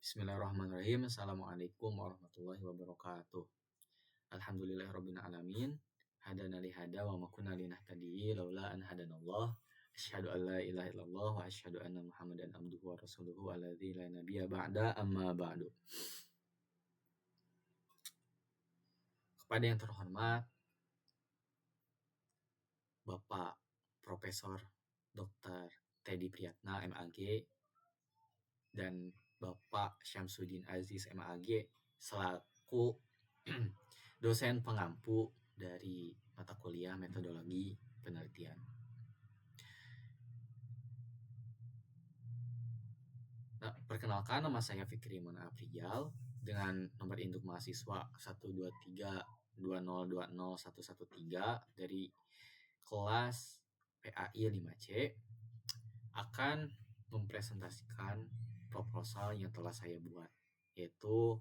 Bismillahirrahmanirrahim. Assalamualaikum warahmatullahi wabarakatuh. Alhamdulillahirabbil alamin. Hadana li hada wa ma kunna linahtadiya laula an hadanallah. Asyhadu an la ilaha illallah wa asyhadu anna Muhammadan abduhu wa rasuluhu alladzi la nabiyya ba'da amma ba'du. Kepada yang terhormat Bapak Profesor Dr. Teddy Priyatna MAG dan Bapak Syamsuddin Aziz MAG selaku dosen pengampu dari mata kuliah metodologi penelitian. Nah, perkenalkan, nama saya Fikri Mona Afrijal dengan nomor induk mahasiswa 12320201113 dari kelas PAI 5C akan mempresentasikan proposal yang telah saya buat, yaitu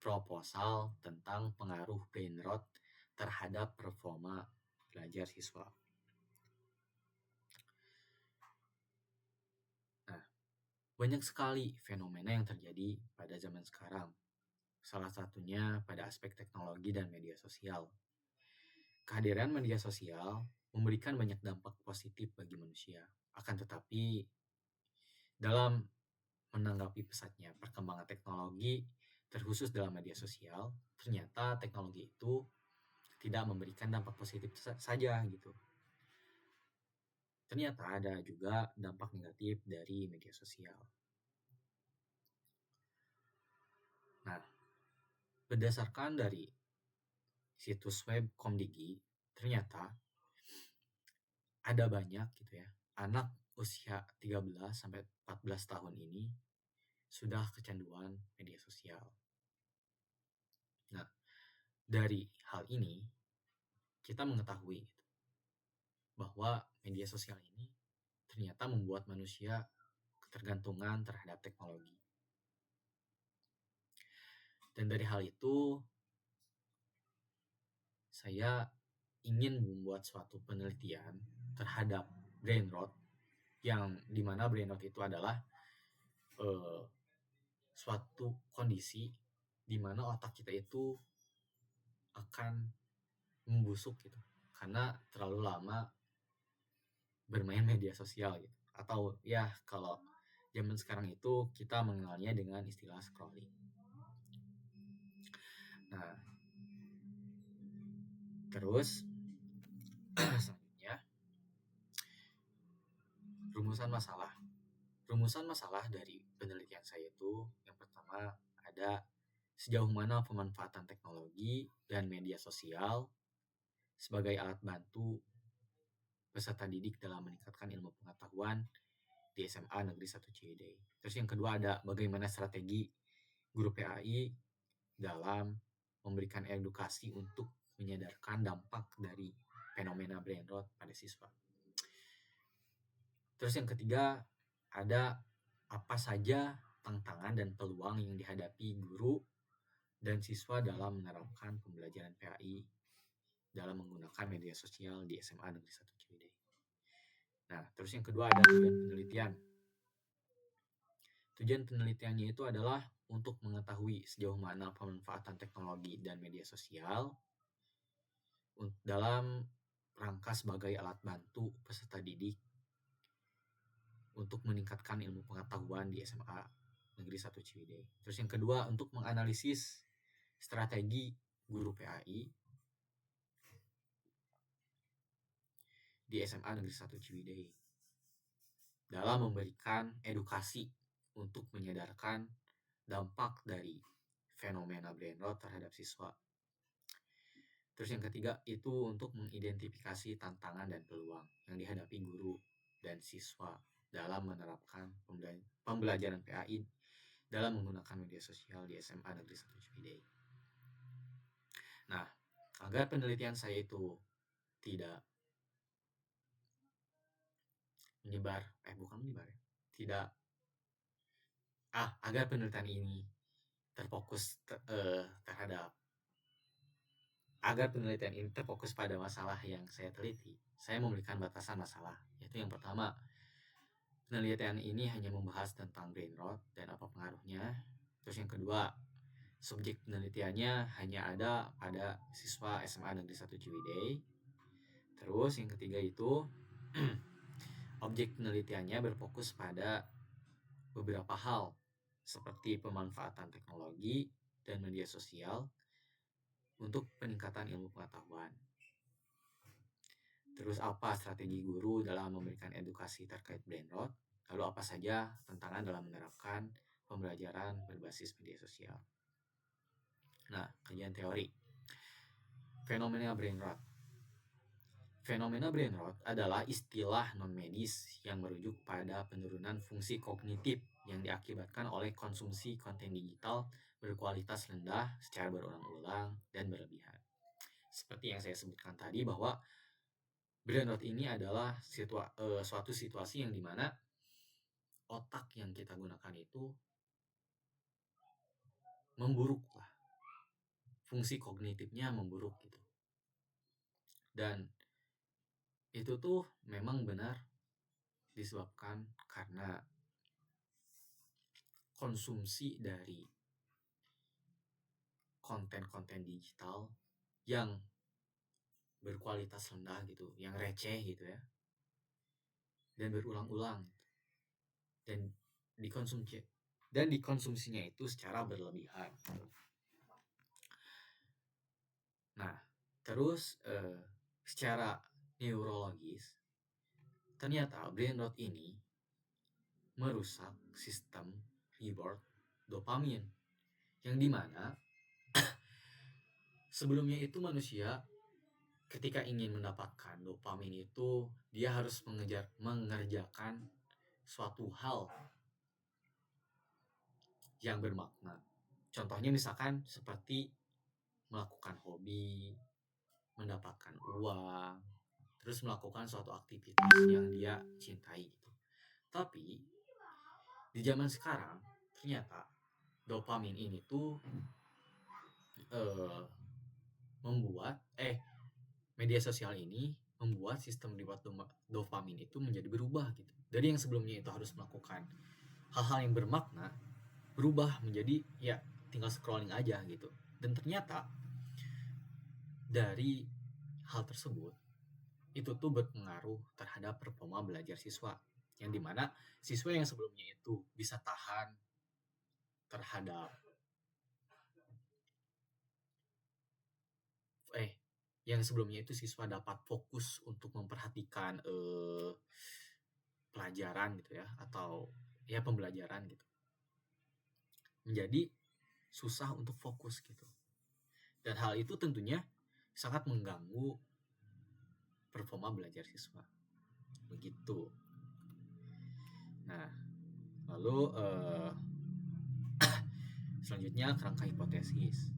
proposal tentang pengaruh brain rot terhadap performa belajar siswa. Nah, banyak sekali fenomena yang terjadi pada zaman sekarang. Salah satunya pada aspek teknologi dan media sosial. Kehadiran media sosial memberikan banyak dampak positif bagi manusia. Akan tetapi, dalam menanggapi pesatnya perkembangan teknologi, terkhusus dalam media sosial, ternyata teknologi itu tidak memberikan dampak positif saja gitu. Ternyata ada juga dampak negatif dari media sosial. Nah, berdasarkan dari situs web Komdigi, ternyata ada banyak gitu ya, anak usia 13 sampai 14 tahun ini sudah kecanduan media sosial. Nah, dari hal ini kita mengetahui bahwa media sosial ini ternyata membuat manusia ketergantungan terhadap teknologi. Dan dari hal itu, saya ingin membuat suatu penelitian terhadap brain rot, yang dimana brain rot itu adalah suatu kondisi di mana otak kita itu akan membusuk gitu, karena terlalu lama bermain media sosial gitu. Atau ya kalau zaman sekarang itu kita mengenalnya dengan istilah scrolling. Nah, terus selanjutnya rumusan masalah dari penelitian saya itu, yang pertama ada sejauh mana pemanfaatan teknologi dan media sosial sebagai alat bantu peserta didik dalam meningkatkan ilmu pengetahuan di SMA Negeri 1 Ciwidey. Terus yang kedua ada bagaimana strategi guru PAI dalam memberikan edukasi untuk menyadarkan dampak dari fenomena brain rot pada siswa. Terus yang ketiga ada apa saja tantangan dan peluang yang dihadapi guru dan siswa dalam menerapkan pembelajaran PAI dalam menggunakan media sosial di SMA Negeri 1 Ciwidey. Nah, terus yang kedua ada tujuan penelitian. Tujuan penelitiannya itu adalah untuk mengetahui sejauh mana pemanfaatan teknologi dan media sosial dalam rangka sebagai alat bantu peserta didik untuk meningkatkan ilmu pengetahuan di SMA Negeri 1 Ciwidey. Terus yang kedua untuk menganalisis strategi guru PAI di SMA Negeri 1 Ciwidey dalam memberikan edukasi untuk menyadarkan dampak dari fenomena brain rot terhadap siswa. Terus yang ketiga itu untuk mengidentifikasi tantangan dan peluang yang dihadapi guru dan siswa dalam menerapkan pembelajaran PAI dalam menggunakan media sosial di SMA Negeri 1 Ciwidey. Nah, agar penelitian saya itu tidak agar penelitian ini terfokus pada masalah yang saya teliti, saya memberikan batasan masalah, yaitu yang pertama, penelitian ini hanya membahas tentang brain rot dan apa pengaruhnya. Terus yang kedua, subjek penelitiannya hanya ada pada siswa SMA Negeri 1 Ciwidey. Terus yang ketiga itu objek penelitiannya berfokus pada beberapa hal seperti pemanfaatan teknologi dan media sosial untuk peningkatan ilmu pengetahuan. Terus apa strategi guru dalam memberikan edukasi terkait brain rot? Lalu apa saja tantangan dalam menerapkan pembelajaran berbasis media sosial? Nah, kajian teori. Fenomena brain rot. Fenomena brain rot adalah istilah non-medis yang merujuk pada penurunan fungsi kognitif yang diakibatkan oleh konsumsi konten digital berkualitas rendah secara berulang-ulang dan berlebihan. Seperti yang saya sebutkan tadi bahwa brain rot ini adalah suatu situasi yang dimana otak yang kita gunakan itu memburuk lah, fungsi kognitifnya memburuk gitu. Dan itu tuh memang benar disebabkan karena konsumsi dari konten-konten digital yang berkualitas rendah gitu, yang receh gitu ya, dan berulang-ulang dan dikonsumsinya itu secara berlebihan. Nah, terus secara neurologis ternyata brain rot ini merusak sistem reward dopamin yang dimana sebelumnya itu manusia ketika ingin mendapatkan dopamin itu dia harus mengerjakan suatu hal yang bermakna. Contohnya misalkan seperti melakukan hobi, mendapatkan uang, terus melakukan suatu aktivitas yang dia cintai gitu. Tapi di zaman sekarang ternyata dopamin ini tuh membuat media sosial ini membuat sistem reward dopamin itu menjadi berubah gitu. Dari yang sebelumnya itu harus melakukan hal-hal yang bermakna, berubah menjadi ya tinggal scrolling aja gitu. Dan ternyata dari hal tersebut itu tuh berpengaruh terhadap performa belajar siswa, yang dimana siswa yang sebelumnya itu bisa tahan terhadap yang sebelumnya itu siswa dapat fokus untuk memperhatikan pelajaran gitu ya, atau ya pembelajaran gitu, menjadi susah untuk fokus gitu. Dan hal itu tentunya sangat mengganggu performa belajar siswa. Begitu. Nah, lalu selanjutnya kerangka hipotesis.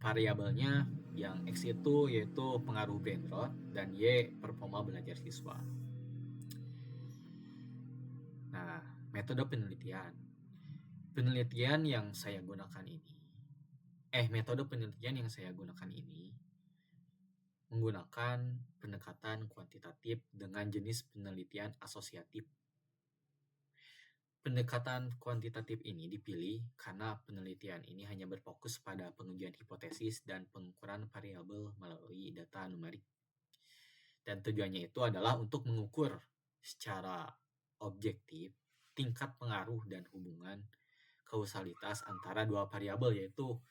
Variabelnya yang X itu yaitu pengaruh brain rot dan Y performa belajar siswa. Nah, metode penelitian. Penelitian yang saya gunakan ini metode penelitian yang saya gunakan ini menggunakan pendekatan kuantitatif dengan jenis penelitian asosiatif. Pendekatan kuantitatif ini dipilih karena penelitian ini hanya berfokus pada pengujian hipotesis dan pengukuran variabel melalui data numerik. Dan tujuannya itu adalah untuk mengukur secara objektif tingkat pengaruh dan hubungan kausalitas antara dua variabel, yaitu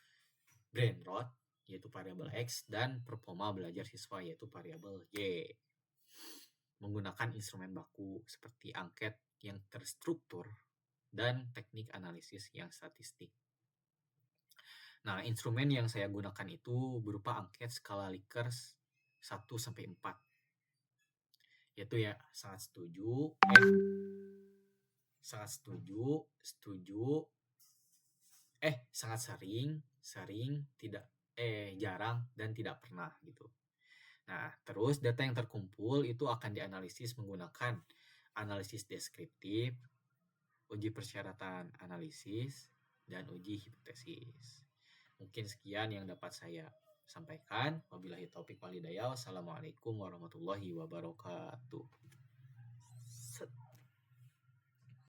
brain rot yaitu variabel X dan performa belajar siswa yaitu variabel Y, menggunakan instrumen baku seperti angket yang terstruktur dan teknik analisis yang statistik. Nah, instrumen yang saya gunakan itu berupa angket skala Likert 1-4, yaitu ya sangat setuju, sangat sering, tidak jarang, dan tidak pernah gitu. Nah, terus data yang terkumpul itu akan dianalisis menggunakan analisis deskriptif, uji persyaratan analisis, dan uji hipotesis. Mungkin sekian yang dapat saya sampaikan. Wabillahi taufik wal hidayah. Wassalamualaikum warahmatullahi wabarakatuh.